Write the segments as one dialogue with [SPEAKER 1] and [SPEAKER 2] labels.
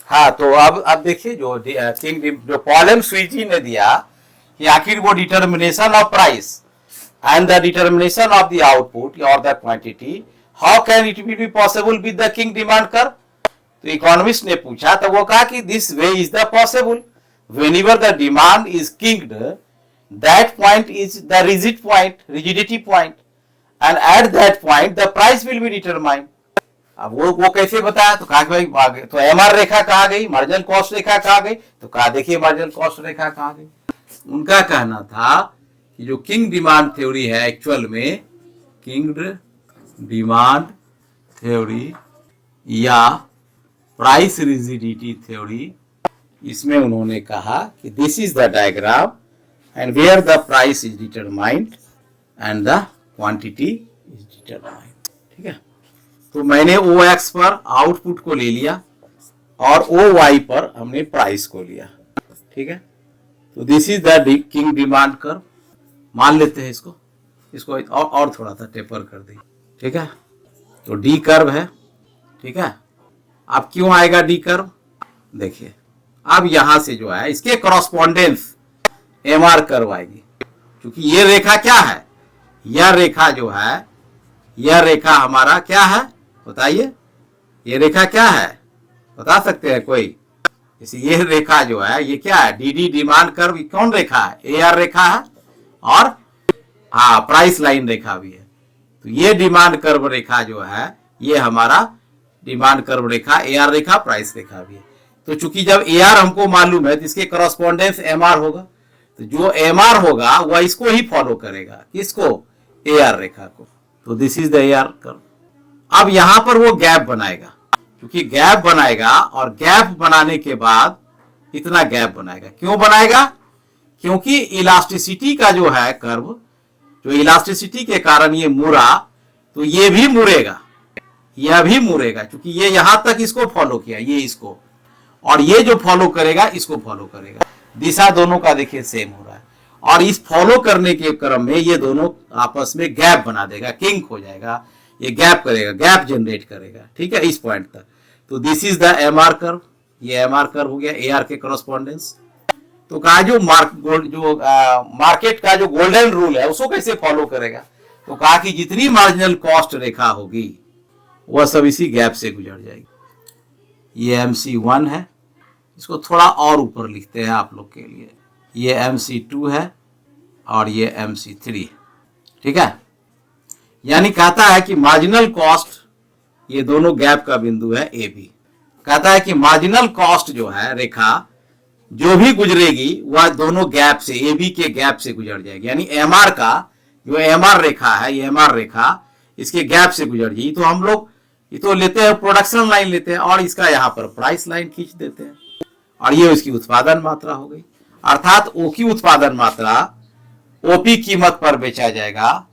[SPEAKER 1] हाँ, तो अब देखिए जो जो पॉल स्वीजी ने दिया कि आखिर वो determination of price and the determination of the output और the quantity, how can it be possible with the kinked demand curve. तो इकोनॉमिस्ट ने पूछा तो वो कहा कि this way is the possible whenever the demand is kinked, that point is the rigid point, rigidity point, and at that point the price will be determined. अब वो कैसे बताया, तो कहा कि भाई तो एमआर रेखा कहा गई, मार्जिनल कॉस्ट रेखा कहा गई, तो कहा देखिए मार्जिनल कॉस्ट रेखा कहा गई। उनका कहना था कि जो किंग डिमांड थ्योरी है, एक्चुअल में किंग डिमांड थ्योरी या प्राइस रिजिडिटी थ्योरी, इसमें उन्होंने कहा कि this is the diagram and where the price is determined and the quantity is determined. ठीक है, तो मैंने ओ एक्स पर आउटपुट को ले लिया और ओ वाई पर हमने प्राइस को लिया। ठीक है, तो this is the kinked demand curve, मान लेते हैं इसको और थोड़ा सा टेपर कर दी। ठीक है, तो डी कर्व है। ठीक है, अब क्यों आएगा डी कर्व, देखिए अब यहां से जो है इसके कॉरस्पॉन्डेंस एमआर कर्व आएगी, क्योंकि ये रेखा क्या है, यह रेखा जो है, यह रेखा हमारा क्या है बताइए, ये रेखा क्या है बता सकते हैं कोई। जैसे ये रेखा जो है ये क्या है, डीडी डिमांड कर्व कौन रेखा है, एआर रेखा है, और हाँ प्राइस लाइन रेखा भी है। तो ये डिमांड कर्व रेखा जो है ये हमारा डिमांड कर्व रेखा, एआर रेखा, प्राइस रेखा भी है। तो चूंकि जब एआर हमको मालूम है तो इसके करस्पॉन्डेंस एमआर होगा, तो जो एमआर होगा वह इसको ही फॉलो करेगा, किसको, एआर रेखा को। तो this is the AR curve. अब यहां पर वो गैप बनाएगा, क्योंकि गैप बनाएगा, और गैप बनाने के बाद इतना गैप बनाएगा। क्यों बनाएगा, क्योंकि इलास्टिसिटी का जो है कर्व, जो इलास्टिसिटी के कारण ये मुड़ा, तो ये भी मुड़ेगा, यह भी मुड़ेगा, क्योंकि ये यहां तक इसको फॉलो किया, ये इसको, और ये जो फॉलो करेगा इसको फॉलो करेगा। दिशा दोनों का देखिए सेम हो रहा है, और इस फॉलो करने के क्रम में ये दोनों आपस में गैप बना देगा, किंक हो जाएगा, ये गैप करेगा, गैप जनरेट करेगा। ठीक है, इस पॉइंट तक। तो this is the MR curve, ये एमआर कर्व हो गया, एआर के करस्पॉन्डेंस। तो कहा जो मार्केट का जो गोल्डन रूल है उसको कैसे फॉलो करेगा, तो कहा कि जितनी मार्जिनल कॉस्ट रेखा होगी वह सब इसी गैप से गुजर जाएगी। ये MC1 है, इसको थोड़ा और ऊपर लिखते हैं आप लोग के लिए, ये MC2 है और ये MC3 है। ठीक है, यानी कहता है कि मार्जिनल कॉस्ट, ये दोनों गैप का बिंदु है ए बी, कहता है कि मार्जिनल कॉस्ट जो है रेखा जो भी गुजरेगी वह दोनों गैप से, ए बी के गैप से गुजर जाएगी। यानी एमआर का जो एमआर रेखा है, ये एमआर रेखा इसके गैप से गुजर जाएगी। तो हम लोग ये तो लेते हैं प्रोडक्शन लाइन लेते हैं, और इसका यहाँ पर प्राइस लाइन खींच देते हैं, और ये उसकी उत्पादन मात्रा हो गई। अर्थात ओ की उत्पादन मात्रा ओपी कीमत पर बेचा जाएगा।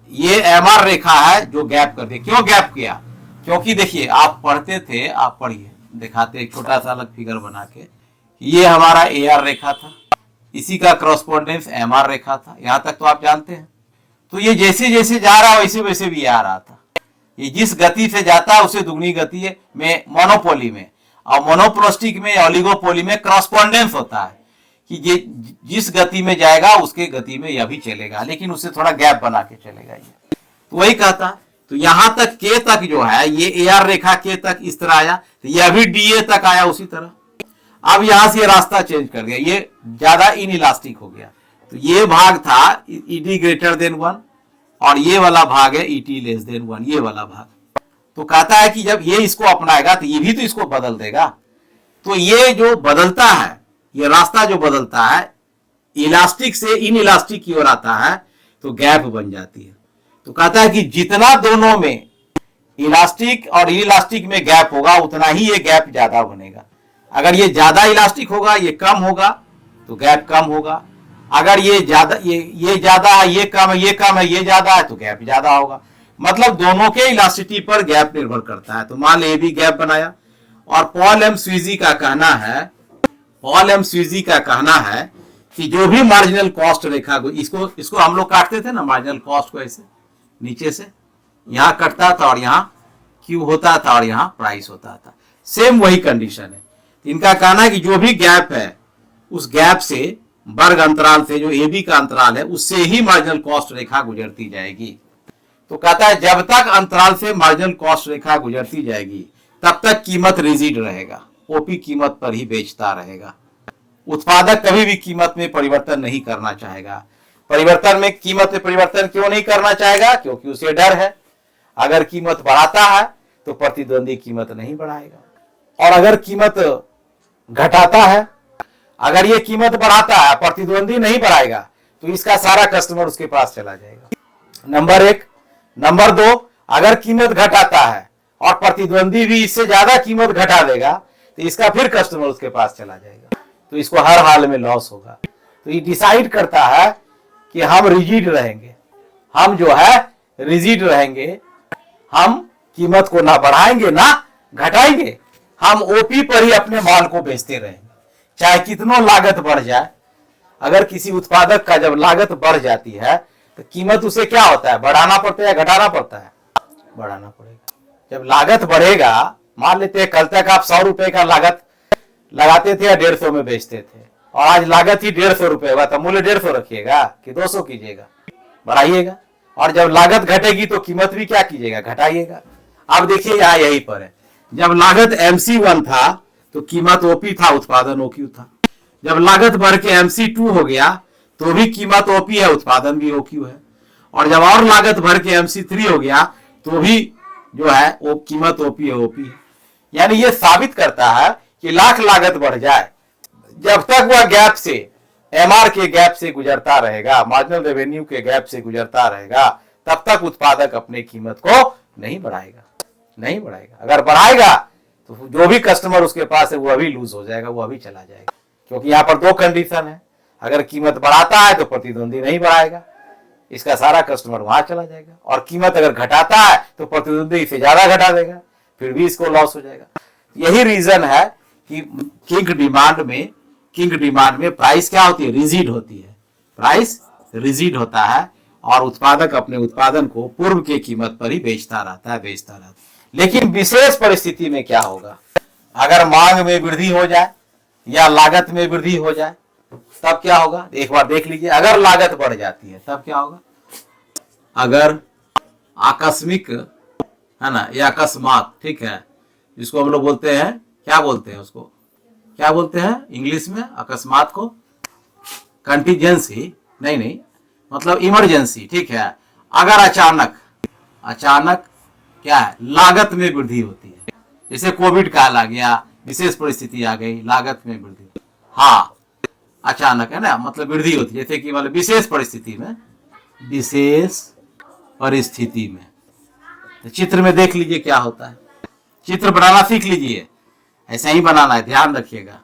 [SPEAKER 1] ये एमआर रेखा है जो गैप कर दे। क्यों गैप किया, क्योंकि देखिए आप पढ़ते थे, आप पढ़िए, दिखाते एक छोटा सा अलग फिगर बना के, ये हमारा एआर रेखा था, इसी का करस्पॉन्डेंस एमआर रेखा था, यहां तक तो आप जानते हैं। तो ये जैसे जैसे जा रहा है वैसे वैसे भी आ रहा था, ये जिस गति से जाता है उसे दुगनी गति में मोनोपोली में, और मोनोपोलिस्टिक में, ओलिगोपोली में करस्पॉन्डेंस होता है कि ये जिस गति में जाएगा उसके गति में यह भी चलेगा, लेकिन उससे थोड़ा गैप बना के चलेगा ये। तो वही कहता, तो यहां तक के तक जो है ये एआर रेखा के तक इस तरह आया, तो यह भी डीए तक आया उसी तरह। अब यहां से रास्ता चेंज कर दिया, ये ज्यादा इनइलास्टिक हो गया। तो ये भाग था ईडी ग्रेटर देन 1 और ये वाला भाग है ईटी लेस देन 1, ये वाला भाग। तो कहता है कि जब ये इसको अपनाएगा तो ये भी तो इसको बदल देगा। तो ये जो बदलता है, ये रास्ता जो बदलता है, इलास्टिक से इनइलास्टिक की ओर आता है, तो गैप बन जाती है। तो कहता है कि जितना दोनों में इलास्टिक और इलास्टिक में गैप होगा उतना ही ये गैप ज्यादा बनेगा। अगर ये ज्यादा इलास्टिक होगा, ये कम होगा, तो गैप कम होगा। अगर ये ज्यादा, ये ज्यादा है, ये कम है, ये कम है, ये ज्यादा है, तो गैप ज्यादा होगा। मतलब दोनों के इलास्टिसिटी पर गैप निर्भर करता है। तो मान ले भी गैप बनाया, और पॉल एम स्वीजी का कहना है, पॉल एम स्वीजी का कहना है कि जो भी मार्जिनल कॉस्ट रेखा को, इसको हम लोग काटते थे ना मार्जिनल कॉस्ट को, ऐसे नीचे से यहां कटता था और यहां क्यू होता था और यहां प्राइस होता था। सेम वही कंडीशन है। इनका कहना है कि जो भी गैप है उस गैप से, वर्ग अंतराल से, जो AB का अंतराल है उससे ही मार्जिनल कॉस्ट रेखा गुजरती जाएगी। तो कहता है जब तक अंतराल से मार्जिनल कॉस्ट रेखा गुजरती जाएगी तब तक कीमत रिजिड रहेगा, OP कीमत पर ही बेचता रहेगा। उत्पादक कभी भी कीमत में परिवर्तन नहीं करना चाहेगा। कीमत में परिवर्तन क्यों नहीं करना चाहेगा? क्योंकि उसे डर है अगर कीमत बढ़ाता है तो प्रतिद्वंदी कीमत नहीं बढ़ाएगा, और अगर कीमत घटाता है, अगर ये कीमत बढ़ाता है प्रतिद्वंदी नहीं बढ़ाएगा तो इसका सारा कस्टमर उसके पास चला जाएगा। नंबर 1। नंबर 2, अगर कीमत घटाता है और प्रतिद्वंदी भी इससे ज्यादा कीमत घटा देगा तो इसका फिर कस्टमर उसके पास चला जाएगा, तो इसको हर हाल में लॉस होगा। तो ये डिसाइड करता है कि हम रिजिड रहेंगे, हम जो है रिजिड रहेंगे, हम कीमत को ना बढ़ाएंगे ना घटाएंगे, हम OP पर ही अपने माल को बेचते रहेंगे चाहे कितनों लागत बढ़ जाए। अगर किसी उत्पादक का जब लागत बढ़ जाती है तो कीमत उसे क्या होता है, बढ़ाना पड़ता है या घटाना पड़ता है? बढ़ाना पड़ेगा। जब लागत बढ़ेगा, मान लेते हैं कल तक आप 100 रुपए का लागत लगाते थे या 150 में बेचते थे, और आज लागत ही 150 रुपए हुआ, तो मूल्य 150 रखिएगा कि 200 कीजिएगा? बढ़ाइएगा। और जब लागत घटेगी तो कीमत भी क्या कीजिएगा, घटाइएगा। अब देखिए यहाँ यही पर है, जब लागत MC1 था तो कीमत OP था, उत्पादन OQ था। जब लागत बढ़ के MC2 हो गया तो भी कीमत OP है, उत्पादन भी OQ है। और जब और लागत बढ़ के MC3 हो गया तो भी जो है वो कीमत OP है, OP है। यानी ये साबित करता है कि लाख लागत बढ़ जाए, जब तक वह गैप से, MR के गैप से गुजरता रहेगा, मार्जिनल रेवेन्यू के गैप से गुजरता रहेगा, तब तक उत्पादक अपने कीमत को नहीं बढ़ाएगा, नहीं बढ़ाएगा। अगर बढ़ाएगा तो जो भी कस्टमर उसके पास है वो अभी लूज हो जाएगा, वो अभी चला जाएगा। क्योंकि यहाँ पर 2 कंडीशन है, अगर कीमत बढ़ाता है तो प्रतिद्वंदी नहीं बढ़ाएगा, इसका सारा कस्टमर वहां चला जाएगा, और कीमत अगर घटाता है तो प्रतिद्वंदी इसे ज्यादा घटा देगा, फिर भी इसको लॉस हो जाएगा। यही रीजन है कि किंग डिमांड में प्राइस क्या होती है, रिजिड होती है। प्राइस रिजिड होता है और उत्पादक अपने उत्पादन को पूर्व के कीमत पर ही बेचता रहता है। लेकिन विशेष परिस्थिति में क्या होगा, अगर मांग में वृद्धि हो जाए या लागत में वृद्धि हो जाए तब क्या होगा, एक बार देख लीजिए। अगर लागत बढ़ जाती है तब क्या होगा, अगर आकस्मिक है ना, या अकस्मात, ठीक है, जिसको हम लोग बोलते हैं, क्या बोलते हैं उसको, क्या बोलते हैं इंग्लिश में अकस्मात को, कंटीजेंसी, नहीं मतलब इमरजेंसी, ठीक है। अगर अचानक क्या है, लागत में वृद्धि होती है, जैसे कोविड काल आ गया, विशेष परिस्थिति आ गई, लागत में वृद्धि, हाँ अचानक है ना, मतलब वृद्धि होती है, जैसे कि मतलब विशेष परिस्थिति में। तो चित्र में देख लीजिए क्या होता है, चित्र बनाना सीख लीजिए, ऐसा ही बनाना है, ध्यान रखिएगा,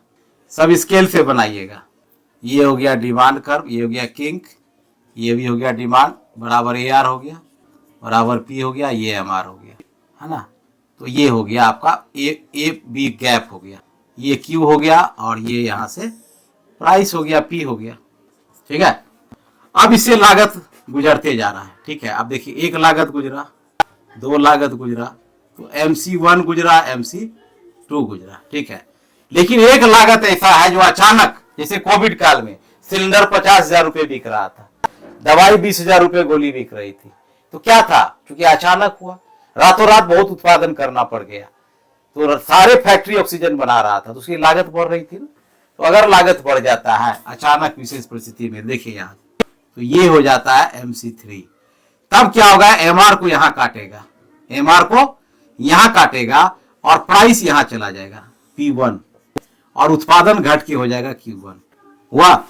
[SPEAKER 1] सब स्केल से बनाइएगा। ये हो गया डिमांड कर्व, ये हो गया किंग, ये भी हो गया डिमांड, बराबर AR हो गया, बराबर P हो गया, ये MR हो गया, है ना। तो ये हो गया आपका AB गैप हो गया, ये Q हो गया, और ये यहाँ से प्राइस हो गया, P हो गया, ठीक है। अब इससे लागत गुजरते जा रहा है, ठीक है। अब देखिए, 1 लागत गुजरा, 2 लागत गुजरा, तो MC1 गुजरा, MC2 गुजरा, ठीक है। लेकिन 1 लागत ऐसा है जो अचानक, जैसे कोविड काल में सिलेंडर 50,000 रुपए बिक रहा था, दवाई 20,000 रुपए गोली बिक रही थी, तो क्या था, क्योंकि अचानक हुआ, रातों रात बहुत उत्पादन करना पड़ गया, तो सारे फैक्ट्री ऑक्सीजन बना रहा था, तो उसकी लागत बढ़ रही थी ना। तो अगर लागत बढ़ जाता है अचानक विशेष परिस्थिति में, देखिए यहाँ, तो ये हो जाता है MC3, तब क्या होगा, MR को यहाँ काटेगा, MR को यहाँ काटेगा, और प्राइस यहाँ चला जाएगा P1, और उत्पादन घट के हो जाएगा Q1 हुआ।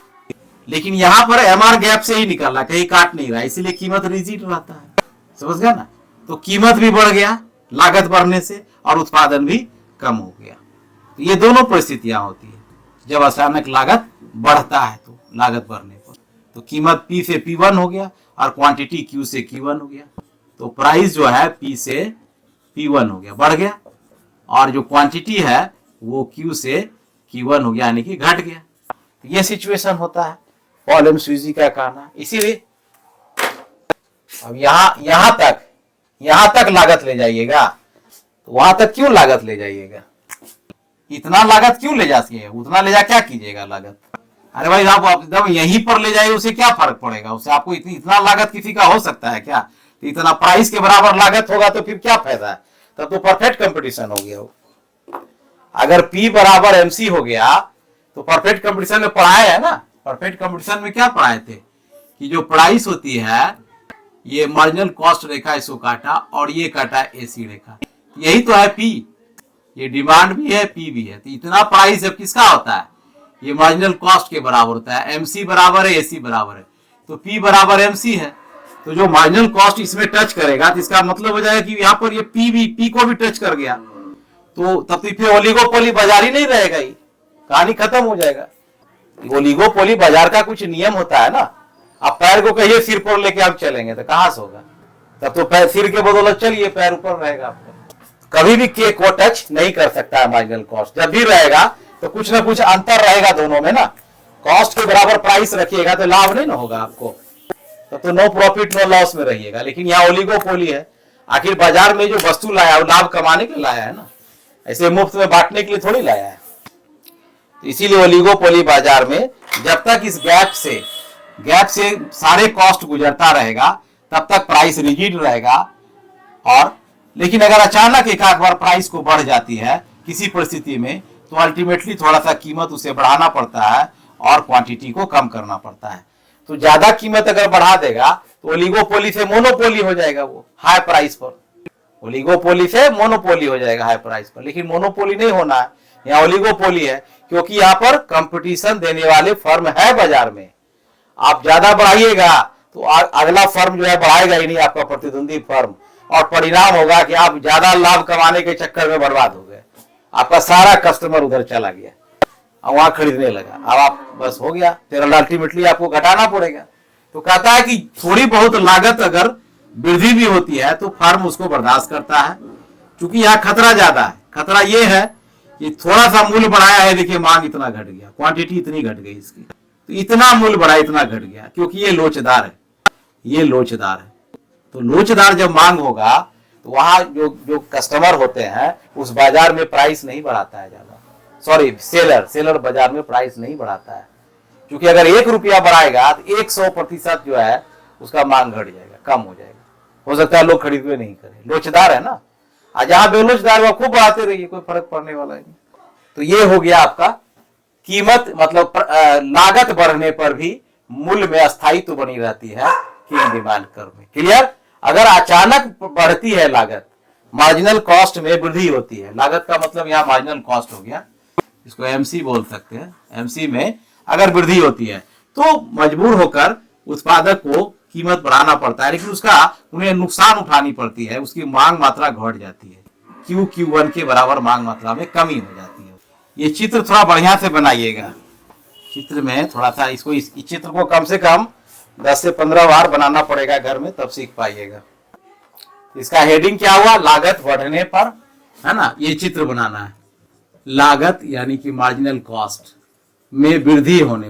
[SPEAKER 1] लेकिन यहाँ पर MR गैप से ही निकल रहा, कहीं काट नहीं रहा, इसीलिए कीमत रिजिड रहता है, समझ गया ना। तो कीमत भी बढ़ गया लागत बढ़ने से, और उत्पादन भी कम हो गया। तो ये दोनों परिस्थितियां होती है, जब अचानक लागत बढ़ता है तो लागत बढ़ने पर, तो कीमत P से P1 हो गया, और क्वांटिटी Q से Q1 हो गया, तो प्राइस जो है P से P1 हो गया, बढ़ गया, और जो क्वांटिटी है वो Q से Q1 हो गया, यानी कि घट गया। तो ये सिचुएशन होता है पॉल एम स्वीजी का कहना। इसीलिए अब यहाँ तक लागत ले जाइएगा, तो वहां तक क्यों लागत ले जाइएगा, इतना लागत क्यों ले जाती उतना ले जा क्या कीजिएगा लागत? अरे भाई आप एकदम यहीं पर ले जाइए, उसे क्या फर्क पड़ेगा? उससे आपको इतना लागत किसी का हो सकता है क्या? तो इतना प्राइस के बराबर लागत होगा तो फिर क्या फायदा है? तब तो परफेक्ट कंपटीशन हो गया हो। अगर P बराबर MC हो गया तो परफेक्ट कंपटीशन में पढ़ाया है ना। परफेक्ट कंपटीशन में क्या पढ़ाए थे कि जो प्राइस होती है, ये मार्जिनल कॉस्ट रेखा इसको काटा और ये काटा AC रेखा, यही तो है P। ये डिमांड भी है, P भी है। तो इतना प्राइस जब किसका होता है, ये मार्जिनल कॉस्ट के बराबर होता है। MC बराबर है, AC बराबर है, तो P बराबर MC है। तो जो मार्जिनल कॉस्ट इसमें टच करेगा तो इसका मतलब हो जाएगा कि यहाँ पर ये P को भी टच कर गया, तो तब तो फिर ओलिगोपोली बाजार ही नहीं रहेगा, ही कहानी खत्म हो जाएगा। ओलिगोपोली बाजार का कुछ नियम होता है ना। आप पैर को कहिए सिर पर लेके आप चलेंगे तो कहां से होगा? तब तो पैर सिर के बदौलत चलिए, पैर ऊपर रहेगा आपका। कभी भी केक को टच नहीं कर सकता है मार्जिनल कॉस्ट। जब भी रहेगा तो कुछ ना कुछ अंतर रहेगा दोनों में ना। कॉस्ट के बराबर प्राइस रखिएगा तो लाभ नहीं ना होगा आपको, तब तो नो प्रॉफिट नो लॉस में रहिएगा। लेकिन यहाँ ओलिगोपोली है, आखिर बाजार में जो वस्तु लाया वो लाभ कमाने के लिए लाया है ना, ऐसे मुफ्त में बांटने के लिए थोड़ी लाया है। तो इसीलिए ओलिगोपोली बाजार में जब तक इस गैप से सारे कॉस्ट गुजरता रहेगा तब तक प्राइस रिजिड रहेगा। और लेकिन अगर अचानक एक आध बार प्राइस को बढ़ जाती है किसी परिस्थिति में, तो अल्टीमेटली थोड़ा सा कीमत उसे बढ़ाना पड़ता है और क्वांटिटी को कम करना पड़ता है। तो ज्यादा कीमत अगर बढ़ा देगा तो ओलिगोपोली से मोनोपोली हो जाएगा, वो हाई प्राइस पर। ओलिगोपोली से मोनोपोली हो जाएगा हाई प्राइस पर। लेकिन मोनोपोली नहीं होना है, यहाँ ओलिगोपोली है, क्योंकि यहाँ पर कंपटीशन देने वाले फर्म है बाजार में। आप ज्यादा बढ़ाइएगा तो अगला फर्म जो है बढ़ाएगा ही नहीं, आपका प्रतिद्वंदी फर्म, और परिणाम होगा कि आप ज्यादा लाभ कमाने के चक्कर में बर्बाद हो गए। आपका सारा कस्टमर उधर चला गया और वहां खरीदने लगा, अब आप बस हो गया, फिर अल्टीमेटली आपको घटाना पड़ेगा। तो कहता है कि थोड़ी बहुत लागत अगर वृद्धि भी होती है तो फर्म उसको बर्दाश्त करता है, क्योंकि यहाँ खतरा ज्यादा है। खतरा ये है कि थोड़ा सा मूल्य बढ़ाया है, देखिए मांग इतना घट गया, क्वांटिटी इतनी घट गई इसकी, तो इतना मूल्य बढ़ा इतना घट गया, क्योंकि ये लोचदार है, ये लोचदार है। तो लोचदार जब मांग होगा तो वहां जो कस्टमर होते हैं उस बाजार में प्राइस नहीं बढ़ाता है ज्यादा, सॉरी सेलर बाजार में प्राइस नहीं बढ़ाता है, क्योंकि अगर 1 रुपया बढ़ाएगा तो 100% जो है उसका मांग घट जाएगा, कम हो जाएगा। हो सकता है लोग खरीदवे नहीं करें, लोचदार है ना। आज जहां बेलोचदार वह खूब बढ़ाते रहिए, कोई फर्क पड़ने वाला नहीं। तो ये हो गया आपका कीमत, मतलब लागत बढ़ने पर भी मूल्य में अस्थायित्व तो बनी रहती है किंग डिमांड कर्व में। क्लियर? अगर अचानक बढ़ती है लागत, मार्जिनल कॉस्ट में वृद्धि होती है, लागत का मतलब यहाँ मार्जिनल कॉस्ट हो गया, इसको एमसी बोल सकते हैं। एमसी में अगर वृद्धि होती है तो मजबूर होकर उत्पादक को कीमत बढ़ाना पड़ता है, लेकिन उसका उन्हें नुकसान उठानी पड़ती है, उसकी मांग मात्रा घट जाती है, Q1 के बराबर मांग मात्रा में कमी हो जाती है। ये चित्र थोड़ा बढ़िया से बनाइएगा, चित्र में थोड़ा सा इसको इस चित्र को कम से कम 10 से 15 बार बनाना पड़ेगा घर में, तब सीख पाइएगा। इसका हेडिंग क्या हुआ? लागत बढ़ने पर, है ना। ये चित्र बनाना है, लागत यानी कि मार्जिनल कॉस्ट में वृद्धि होने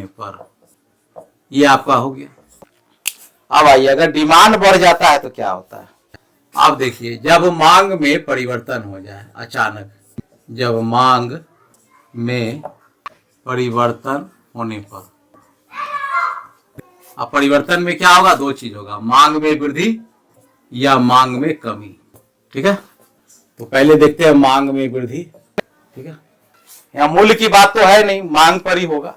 [SPEAKER 1] पर, ये आपका हो गया। अब आइए, अगर डिमांड बढ़ जाता है तो क्या होता है? अब देखिए, जब मांग में परिवर्तन हो जाए अचानक, जब मांग में परिवर्तन होने पर, अब परिवर्तन में क्या होगा? 2 चीज होगा, मांग में वृद्धि या मांग में कमी। ठीक है, तो पहले देखते हैं मांग में वृद्धि। ठीक है, यहाँ मूल्य की बात तो है नहीं, मांग पर ही होगा।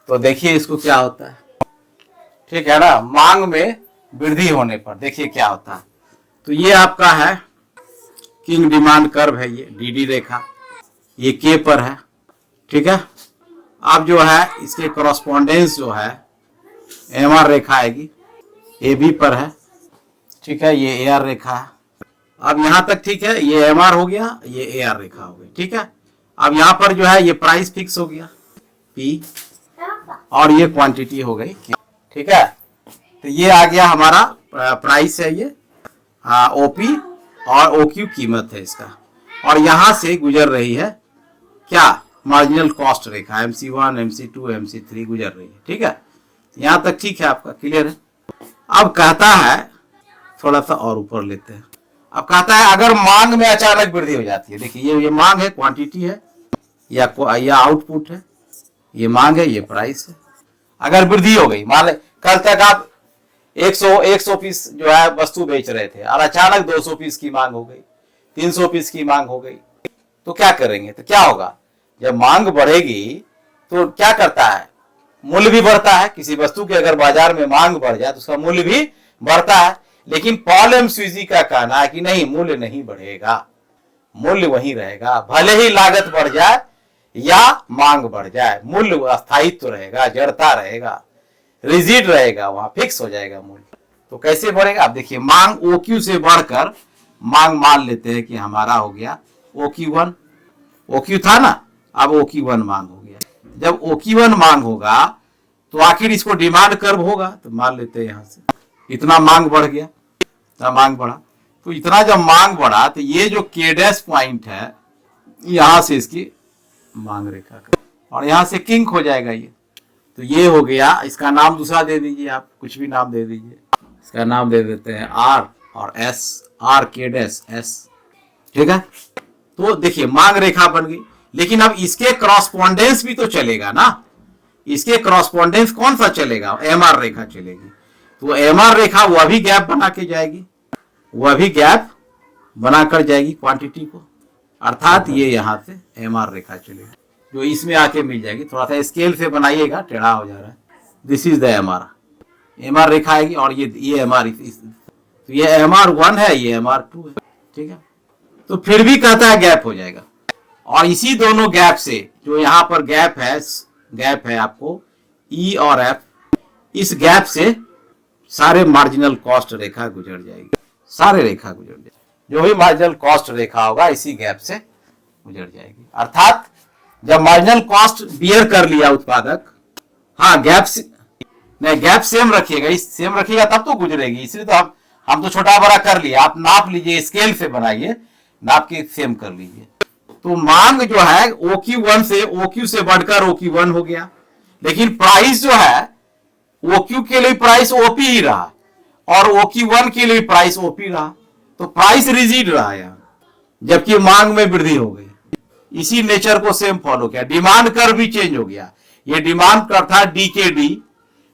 [SPEAKER 1] तो देखिए इसको क्या होता है, ठीक है ना। मांग में वृद्धि होने पर देखिए क्या होता है। तो ये आपका है किंग डिमांड कर्व है, ये डीडी रेखा, ये के पर है। ठीक है, अब जो है इसके कॉरस्पॉन्डेंस जो है एमआर रेखा आएगी, ए बी पर है। ठीक है, ये ए आर रेखा है। अब यहां तक ठीक है, ये एम आर हो गया, ये ए आर रेखा हो गई। ठीक है, अब यहां पर जो है ये प्राइस फिक्स हो गया पी, और ये क्वांटिटी हो गई। ठीक है, तो ये आ गया हमारा प्राइस है, ये ओपी और ओक्यू कीमत है इसका, और यहां से गुजर रही है क्या? मार्जिनल कॉस्ट रेखा MC1 MC2 MC3 गुजर रही है। ठीक है, यहां तक ठीक है, आपका क्लियर है। अब कहता है, थोड़ा सा और ऊपर लेते हैं, अब कहता है अगर मांग में अचानक वृद्धि हो जाती है, देखिए ये मांग है, क्वांटिटी है, या आउटपुट है, ये मांग है, ये प्राइस है। अगर वृद्धि हो गई, मान ले कल तक आप 100 पीस जो है वस्तु बेच रहे थे और अचानक 200 पीस की मांग हो गई, 300 पीस की मांग हो गई, तो क्या करेंगे? तो क्या होगा, जब मांग बढ़ेगी तो क्या करता है, मूल्य भी बढ़ता है। किसी वस्तु की अगर बाजार में मांग बढ़ जाए तो उसका मूल्य भी बढ़ता है। लेकिन पॉल एम स्वीजी का कहना है कि नहीं, मूल्य नहीं बढ़ेगा, मूल्य वहीं रहेगा, भले ही लागत बढ़ जाए या मांग बढ़ जाए, मूल्य अस्थायित्व रहेगा, जड़ता रहेगा, रिजिड रहेगा, वहां फिक्स हो जाएगा मूल्य। तो कैसे बढ़ेगा? आप देखिए, मांग OQ से बढ़कर मांग मान लेते हैं कि हमारा हो गया OQ1, OQ था ना, अब OQ1 मांग हो गया। जब OQ1 मांग होगा तो आखिर इसको डिमांड कर्व होगा, तो मान लेते हैं यहां से इतना मांग बढ़ गया, इतना मांग बढ़ा, तो इतना जब मांग बढ़ा तो ये जो K' पॉइंट है यहां से इसकी मांग रेखा का, और यहां से किंक हो जाएगा ये। तो ये हो गया, इसका नाम दूसरा दे दीजिए, आप कुछ भी नाम दे दीजिए, इसका नाम दे देते हैं R और S, R K', S, ठीक है। तो देखिए मांग रेखा बन गई, लेकिन अब इसके क्रॉसपोंडेंस भी तो चलेगा ना, इसके क्रॉसपोंडेंस कौन सा चलेगा? MR रेखा चलेगी। तो MR रेखा वह भी गैप बना के जाएगी, वह भी गैप बनाकर जाएगी क्वांटिटी को, अर्थात ये यहां से MR रेखा चलेगी जो इसमें आके मिल जाएगी। थोड़ा सा स्केल से बनाइएगा, टेढ़ा हो जा रहा है। दिस इज द MR रेखा आएगी, और ये MR, तो ये MR1 है, ये MR2 है, ठीक है। तो फिर भी कहता है गैप हो जाएगा, और इसी दोनों गैप से जो यहाँ पर गैप है आपको E और F, इस गैप से सारे मार्जिनल कॉस्ट रेखा गुजर जाएगी, सारे रेखा गुजर जाएगी, जो भी मार्जिनल कॉस्ट रेखा होगा इसी गैप से गुजर जाएगी। अर्थात जब मार्जिनल कॉस्ट बियर कर लिया उत्पादक, हाँ गैप सेम रखिएगा, सेम रखिएगा तब तो गुजरेगी, इसलिए तो हम तो छोटा बड़ा कर लिया, आप नाप लीजिए, स्केल से बनाइए, नाप के सेम कर लीजिए। तो मांग जो है OQ1 से OQ से बढ़कर OQ1 हो गया, लेकिन प्राइस जो है OQ के लिए प्राइस OP ही रहा और OQ1 के लिए प्राइस OP रहा, तो प्राइस रिजिड रहा यहाँ, जबकि मांग में वृद्धि हो गई। इसी नेचर को सेम फॉलो किया, डिमांड कर्व भी चेंज हो गया। ये डिमांड कर्व था DKD,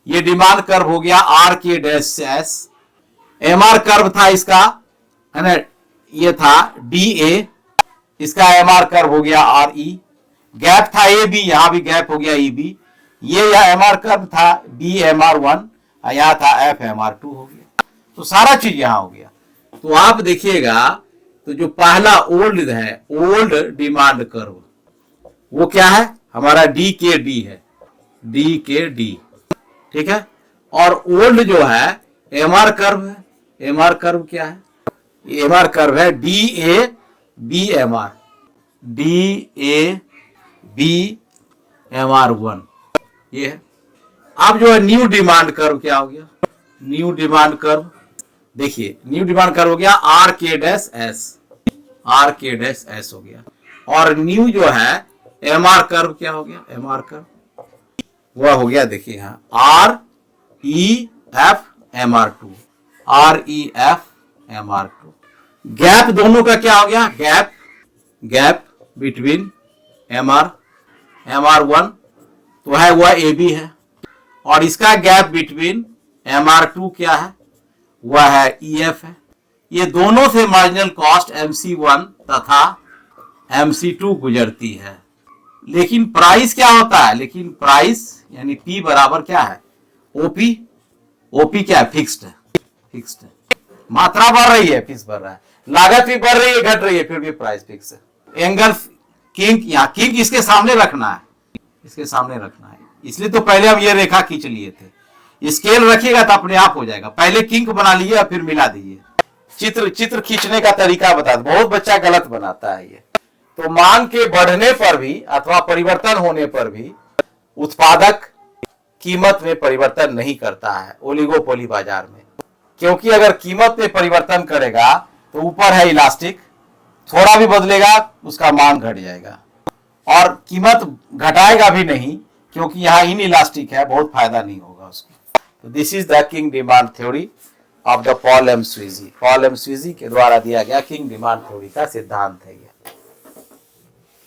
[SPEAKER 1] ये डिमांड कर्व हो गया RK', MR कर्व था इसका, है ना, ये था DA, इसका MR कर्व हो गया RE, गैप था AB, यहां भी गैप हो गया EB, ये यह MR कर्व था BMR1, यहां था FMR2 हो गया। तो सारा चीज यहां हो गया। तो आप देखिएगा, तो जो पहला ओल्ड है, ओल्ड डिमांड कर्व, वो क्या है हमारा DKD है, DKD, ठीक है। और ओल्ड जो है MR कर्व है, MR कर्व क्या है? MR कर्व है DABMR, DABMR1, ये है। अब जो है न्यू डिमांड कर्व क्या हो गया? न्यू डिमांड कर्व, देखिए न्यू डिमांड कर्व हो गया RK', RK' हो गया। और न्यू जो है MR कर्व क्या हो गया? MR कर्व वह हो गया, देखिए यहाँ REFMR2, REFMR2। गैप दोनों का क्या हो गया? गैप बिटवीन MR1 तो है वह AB है, और इसका गैप बिटवीन MR2 क्या है? वह है EF है। ये दोनों से मार्जिनल कॉस्ट MC1 तथा MC2 गुजरती है। लेकिन प्राइस क्या होता है? लेकिन प्राइस यानी P बराबर क्या है? OP क्या है? फिक्स्ड है, फिक्स्ड है। मात्रा बढ़ रही है, फिक्स बढ़ रहा है, लागत भी बढ़ रही है, घट रही है, फिर भी प्राइस फिक्स है। एंगल किंक, यहाँ किंक इसके सामने रखना है, इसके सामने रखना है, इसलिए तो पहले हम ये रेखा खींच लिए थे। स्केल रखिएगा तो अपने आप हो जाएगा, पहले किंक बना लीजिए और फिर मिला दीजिए। चित्र खींचने का तरीका बता दो, बहुत बच्चा गलत बनाता है ये। तो मांग के बढ़ने पर भी अथवा परिवर्तन होने पर भी उत्पादक कीमत में परिवर्तन नहीं करता है ओलिगोपोली बाजार में, क्योंकि अगर कीमत में परिवर्तन करेगा तो ऊपर है इलास्टिक, थोड़ा भी बदलेगा उसका मांग घट जाएगा, और कीमत घटाएगा भी नहीं क्योंकि यहाँ इन इलास्टिक है, बहुत फायदा नहीं होगा उसको। तो this is the kinked demand theory. Of the Paul M Sweezy. Paul M Sweezy के द्वारा दिया गया किंग डिमांड थ्योरी का सिद्धांत है ये।